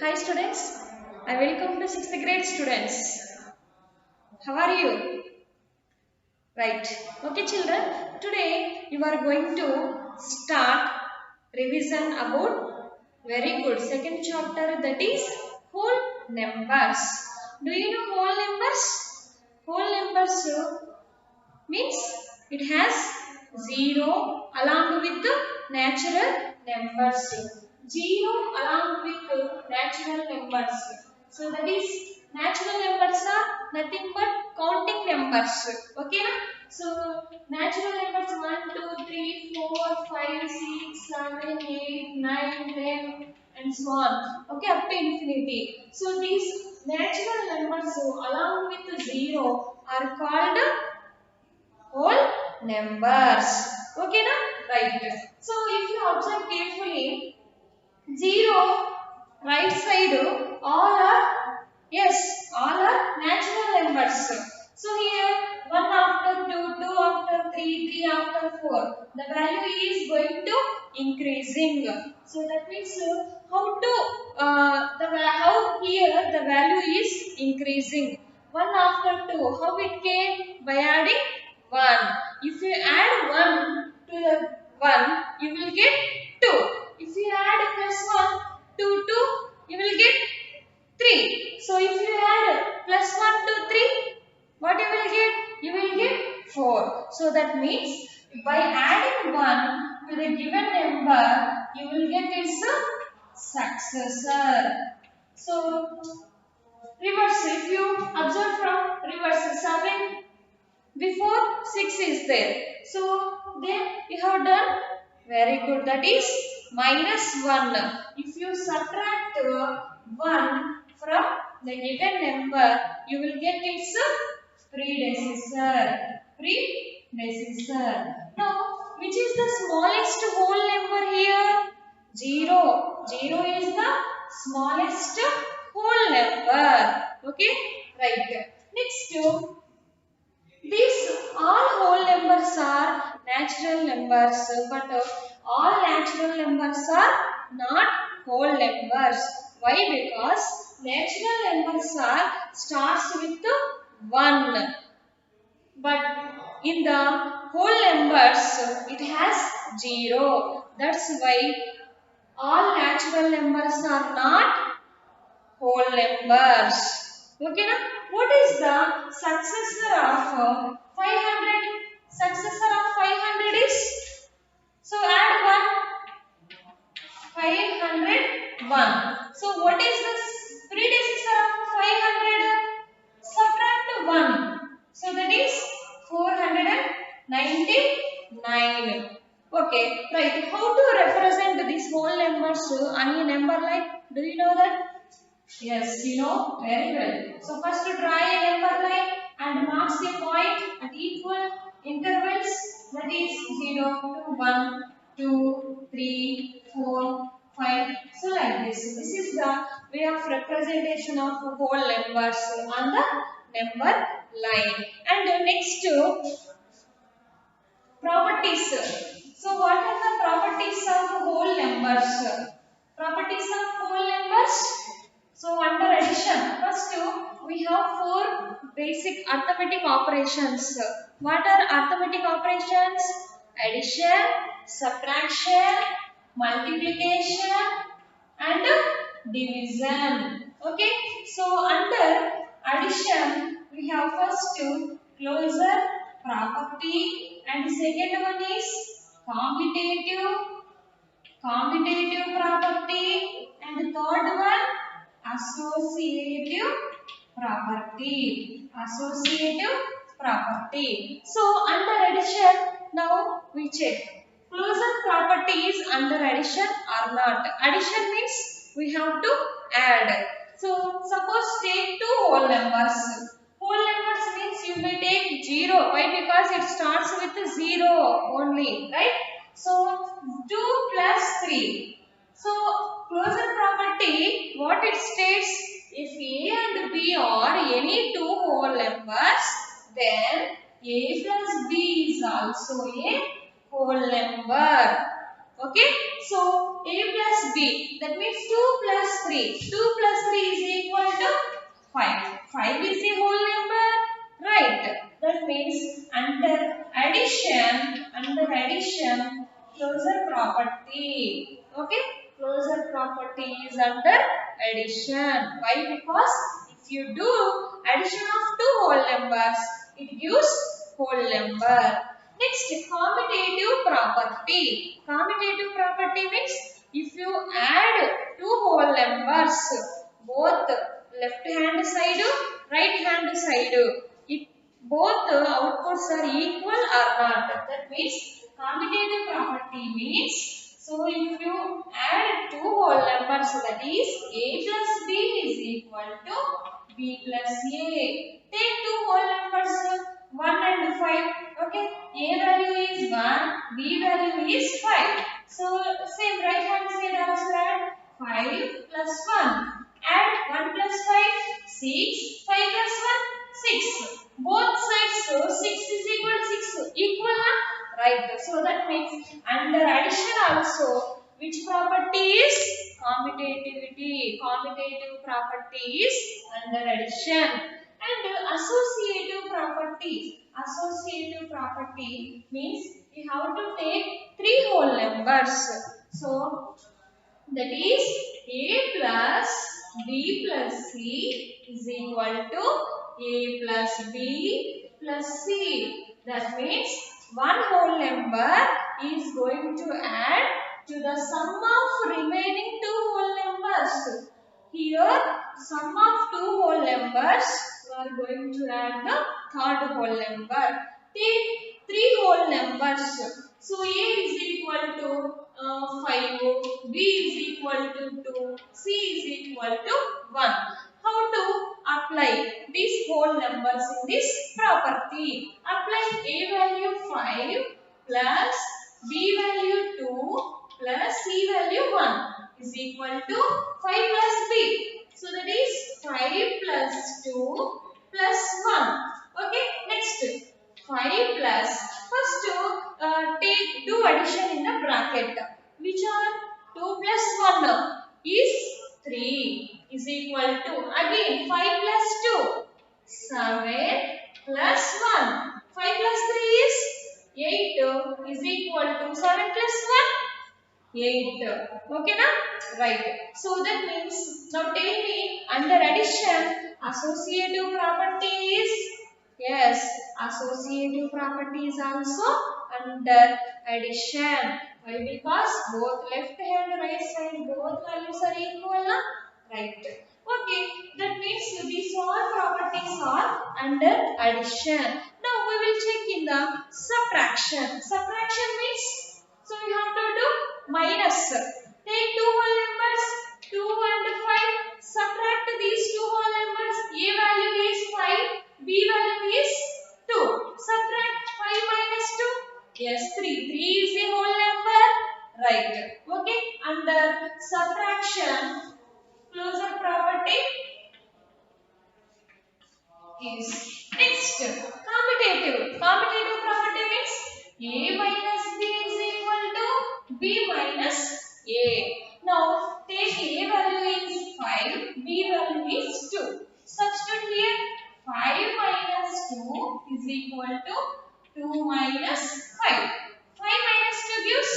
Hi students, I welcome to 6th grade students. How are you? Right. Okay children, today you are going to start revision about very good second chapter, that is whole numbers. Do you know whole numbers? Whole numbers means it has 0 along with the natural numbers. 0 along with the natural numbers. So that is natural numbers are nothing but counting numbers. Okay na? So natural numbers 1, 2, 3, 4, 5, 6, 7, 8, 9, 10 and so on. Okay, up to infinity. So these natural numbers along with the 0 are called whole numbers. Okay na? Right. So if you observe carefully, 0 right side all are, yes, all are natural numbers. So here 1 after 2, 2 after 3, 3 after 4, the value is going to increasing. So that means how to how here the value is increasing. 1 after 2, how it came? By adding 1. If you add 1 to the 1, you will get 2. If you add plus 1 to 2, you will get 3. So if you add plus 1 to 3, what you will get? You will get 4. So that means by adding 1 to the given number, you will get its successor. So reverse, if you observe from reverse, 7 before 6 is there. So then you have done very good. That is minus 1. If you subtract 1 from the given number, you will get its predecessor. Predecessor. Now, which is the smallest whole number here? 0. 0 is the smallest whole number. Okay? Right. Next, these all whole numbers are natural numbers, but all natural numbers are not whole numbers. Why? Because natural numbers are starts with 1, but in the whole numbers it has 0. That's why all natural numbers are not whole numbers. Okay na? What is the successor of 500? Successor of 500 is, so add 501. So what is the predecessor of 500? Subtract 1. So that is 499. Okay, right. How to represent these whole numbers? Any number like, do you know that? Yes, you know very well. So first try a number line and marks a point at equal intervals, that is 0 to 1, 2, 3, 4, 5. So like this. This is the way of representation of whole numbers on the number line. And next, properties. So what are the properties of whole numbers? Properties of whole numbers. So under addition, first we have 4 basic arithmetic operations. What are arithmetic operations? Addition, subtraction, multiplication and division. Okay. So under addition, we have first closure property, and second one is commutative property, and the third one associative property. So under addition, now we check closure property is under addition or not. Addition means we have to add. So suppose take two whole numbers. Whole numbers means you may take 0. Why? Because it starts with 0 only, right? So 2 plus 3. So closure property, what it states, if A and B are any two whole numbers, then A plus B is also a whole number. Okay, so A plus B, that means 2 plus 3. 2 plus 3 is equal to 5. 5 is a whole number. Right. That means under addition, closure property. Okay. Closure property is under addition. Why? Because if you do addition of two whole numbers, it gives whole number. Next, commutative property. Commutative property means if you add two whole numbers, both left hand side, right hand side, if both outputs are equal or not. That means commutative property means, so if you add two whole numbers, that is a plus b is equal to b plus a. Take two whole numbers 1 and 5. Okay, a value is 1, b value is 5. So same right hand side also add 5 plus 1. Add 1 plus 5, 6. 5 plus 1, 6. Both sides, so 6 is equal to 6. Equal one? Right. So that means under addition also, which property is commutativity? Commutative property is under addition. And associative property. Associative property means we have to take three whole numbers. So that is a plus b plus c is equal to a plus b plus c. That means one whole number is going to add to the sum of remaining two whole numbers. Here, sum of two whole numbers, we are going to add the third whole number. Take three whole numbers. So, a is equal to 5, b is equal to 2, c is equal to 1. How to apply these whole numbers in this property? Apply a value 5 plus b value 2 plus c value 1 is equal to 5 plus b. So that is 5 plus 2 plus 1. Okay, next 5 plus, first do addition in the bracket, which are 2 plus 1 is 3 is equal to, again 5 plus 2, 7 plus 1, 5 plus 3 is 8 is equal to 7 plus 1, 8. Okay na? Right. So that means, now tell me, under addition, associative property is, yes, associative property is also under addition. Why? Because both left hand, right side, both values are equal, na? Right. Okay, that means these all properties are under addition. Now we will check in the subtraction. Subtraction means, so we have to do minus. Take two whole numbers, 2 and 5. Subtract these two whole numbers. A value is 5, B value is 2. Subtract 5 minus 2. Yes, 3. 3 is a whole number. Right. Okay. Under subtraction, closure property is next. Commutative. Commutative property means A minus B is equal to B minus A. Now take A value is 5, B value is 2. Substitute here 5 minus 2 is equal to 2 minus 5. 5 minus 2 gives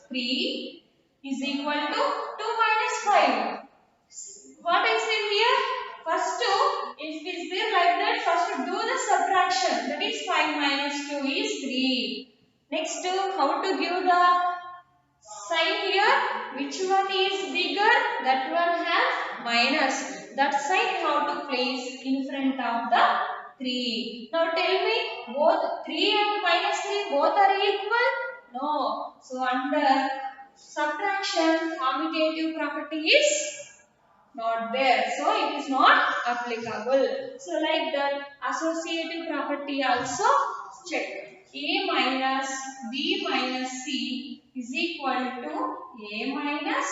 3 is equal to 2 minus 5. What I say here? First, if it is there like that, first do the subtraction. That is 5 minus 2 is 3. Next, how to give the sign here? Which one is bigger? That one have minus. That sign how to place in front of the 3. Now tell me, both 3 and minus 3 both are equal? No. So under subtraction, commutative property is not there, so it is not applicable. So like that, associative property also check. A minus B minus C is equal to A minus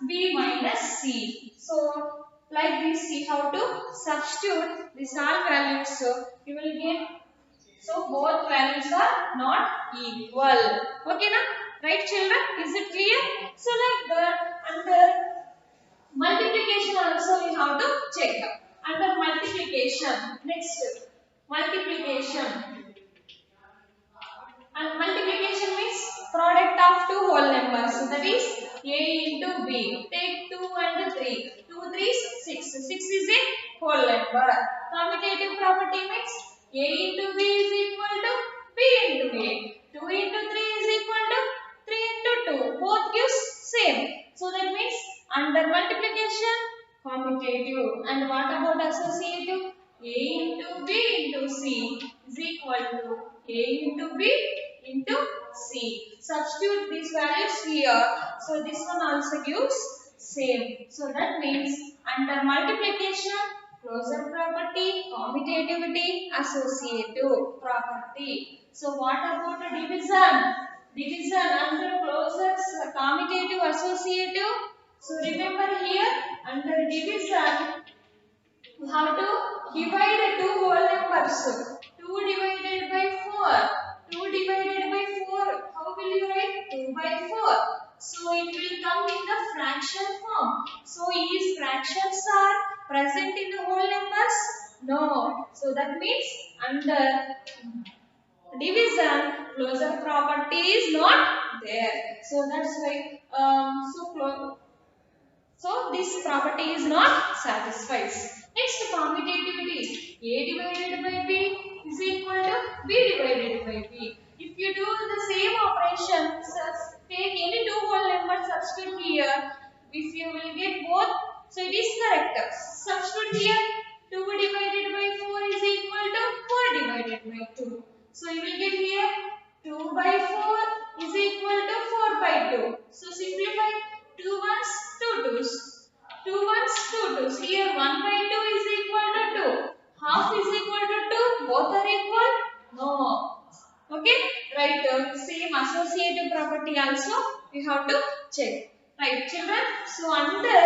B minus C. So like this, see how to substitute these all values. So you will get, so both values are not equal. Okay na? Right children? Is it clear? So like that, under Multiplication also we have to check. Under multiplication, next multiplication. And multiplication means product of two whole numbers. So that is A into B. Take 2 and 3. 2 3 6. 6 is a whole number. Commutative property means A into B is equal to B into A. 2 into 3 is equal to 3 into 2. Both gives same. So that means under multiplication, commutative. And what about associative? A into B into C is equal to A into B into C. Substitute these values here. So this one also gives same. So that means under multiplication, closure property, commutativity, associative property. So what about division? Division under closures, commutative, associative. So remember here under division you have to divide two whole numbers. 2 divided by 4. 2 divided by 4. How will you write? 2 by 4. So it will come in the fraction form. So is fractions are present in the whole numbers? No. So that means under division closure property is not there. So that's why so this property is not satisfied. Next, commutativity. A divided by B is equal to B divided by B. If you do the same operation, take any two whole numbers, substitute here. If you will get both, so it is correct. Substitute here. 2 divided by 4 is equal to 4 divided by 2. So you will get here 2 by 4 is equal to 4 by 2. So simplify 2 ones, 2 twos. 2 ones, 2 twos. Here 1 by 2 is equal to 2. Half is equal to 2. Both are equal? No. Okay. Right. Same associative property also we have to check. Right, children. So under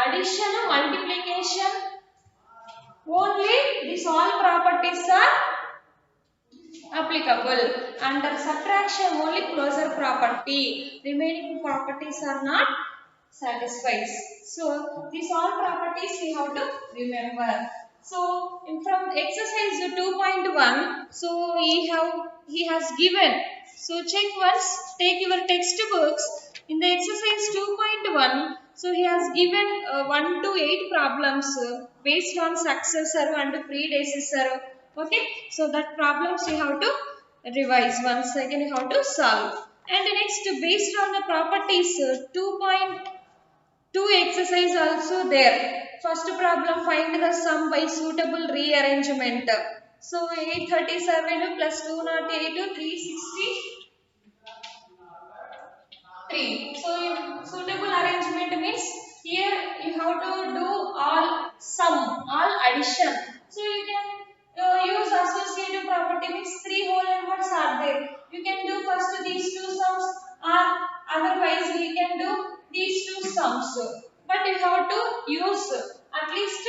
addition and multiplication, only these all properties are applicable. Under subtraction, only closure property. Remaining properties are not satisfied. So these all properties we have to remember. So from exercise 2.1, so he has given. So check once, take your textbooks. In the exercise 2.1, so he has given 1 to 8 problems based on successor and predecessor. Okay, so that problems you have to revise once again, you have to solve. And next, based on the properties 2.2 exercise also there. First problem, find the sum by suitable rearrangement. So 837 plus 208 to 363. So suitable arrangement means here you have to do all sum, all addition. So you can use associative property means 3 whole numbers are there. You can do first these two sums, or otherwise we can do these two sums. But you have to use at least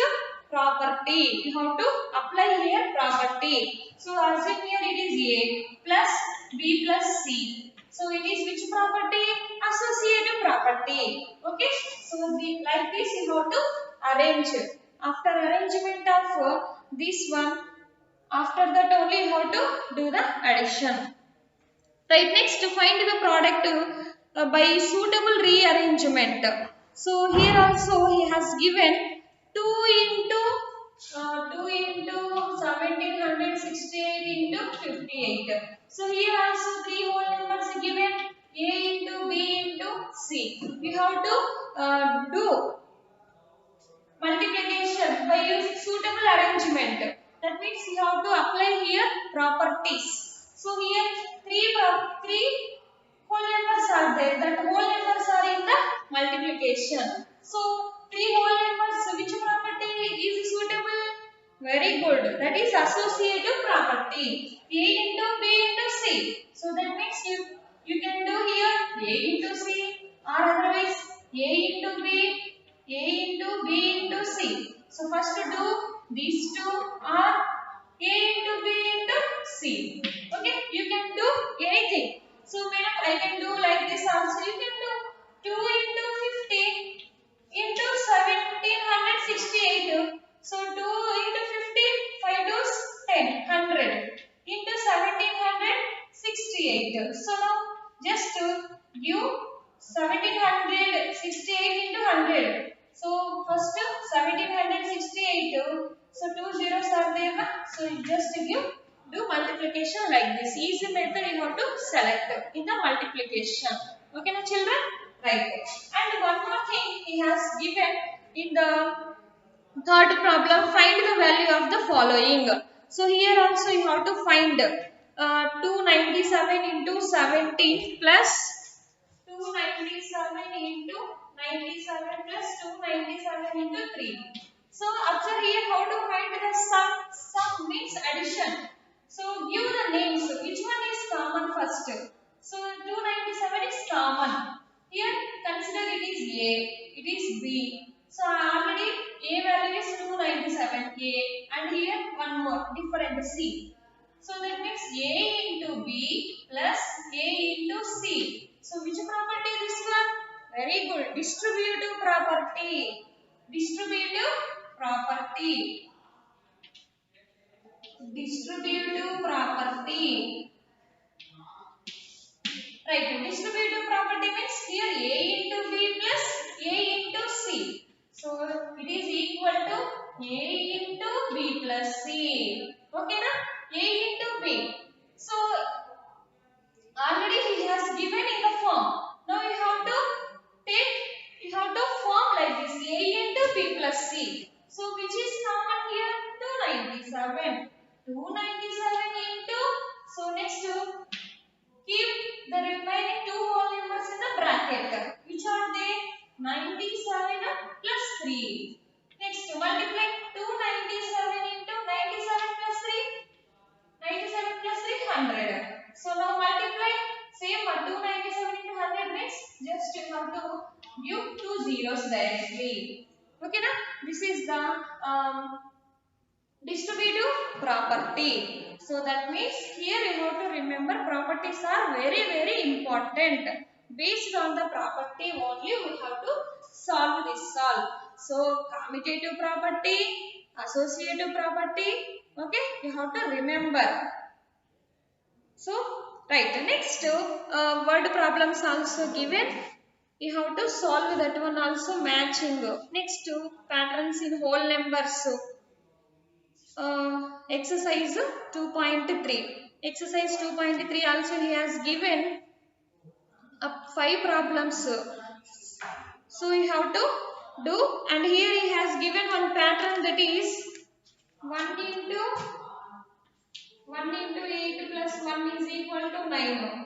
property. You have to apply here property. So assume here it is A plus B plus C. So it is which property? Associative property. Okay. So like this you have to arrange. After arrangement of this one, after that only you have to do the addition. Right, next to find the product by suitable rearrangement. So here also he has given 2 into 1768 into 58. So here also 3 whole numbers given, A into B into C. We have to do multiplication by using suitable arrangement. That means you have to apply here properties. So here three whole numbers are there. That whole numbers are in the multiplication. So 3 whole numbers, which property is suitable? Very good. That is associative property. A into B into C. So that means you can do here A into C, or otherwise A into B into C. So first do these two, or A into B into C. Okay, you can do anything. So madam, I can do like this also. You can do 2 into 50. 100. So first 1768. So 2 zeros are there. Na? So you just do multiplication like this. Easy method you have to select in the multiplication. Okay, na children? Right. And one more thing he has given in the third problem, find the value of the following. So here also you have to find 297 into 17 plus 297 into 97 plus 297 into 3. So observe here how to find the sum. Sum means addition. So give the names. Which one is common first? So 297 is common. Here consider it is A, it is B. So already A value is 297 A, and here one more different C. So that means A into B plus A into C. So which property this one? Very good. Distributive property. Distributive property. Distributive property. Right. Distributive property means here A into B plus A into C. So it is equal to A into B plus C. Okay na? A into B. So already he has given in the form. Now you have to form like this A into B plus C. So which is common here? 297. 297 into, so next keep the remaining two whole numbers in the bracket. Which are they? 97 plus 3. Next multiply 297 into 97 plus 3. 97 plus 300. So now multiply same 297 into 100 means just you have to give two zeros directly. Okay na? This is the distributive property. So that means here you have to remember properties are very important. Based on the property only we have to solve this solve. So commutative property, associative property, okay, you have to remember. So right, next word problems also given. You have to solve that one also matching. Next patterns in whole numbers. Exercise 2.3. Exercise 2.3 also he has given 5 problems. So you have to do, and here he has given one pattern, that is 1 into 8 plus 1 is equal to 9.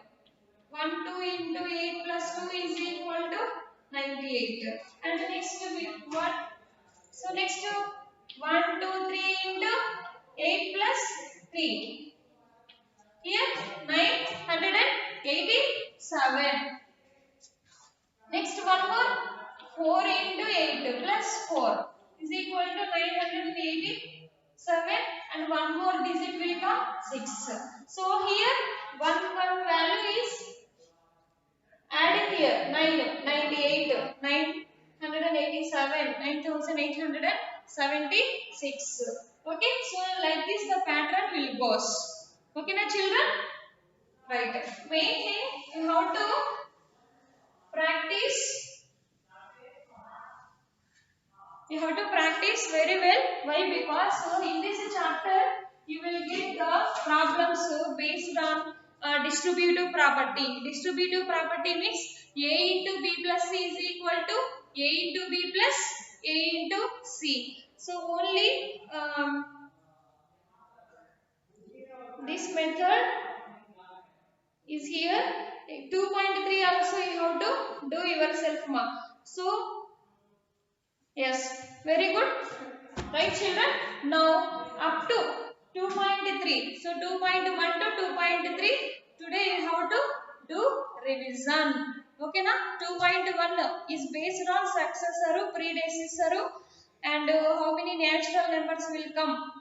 1 2 into 8 plus 2 is equal to 98. And next with what? So next 1 2 3 into 8 plus 3. Here 987. Next one more, 4 into 8 plus 4 is equal to 987, and one more digit will come 6. So here one value is adding here 98, 987, 9876. Okay, so like this the pattern will goes. Okay na children? Right. Main thing you have to practice. You have to practice very well. Why? Because in this chapter you will get the problems based on distributive property. Distributive property means A into B plus C is equal to A into B plus A into C. So only this method is here. 2.3 also you have to do yourself ma. So yes, very good. Right children? Now up to 2.3. So 2.1 to 2.3 today you have to do revision. Okay na? 2.1 is based on successor, predecessor, and how many natural numbers will come.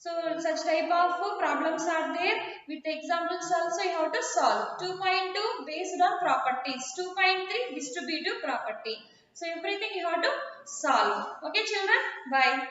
So such type of problems are there. With examples also you have to solve. 2.2 based on properties. 2.3 distributive property. So everything you have to solve. Okay children? Bye.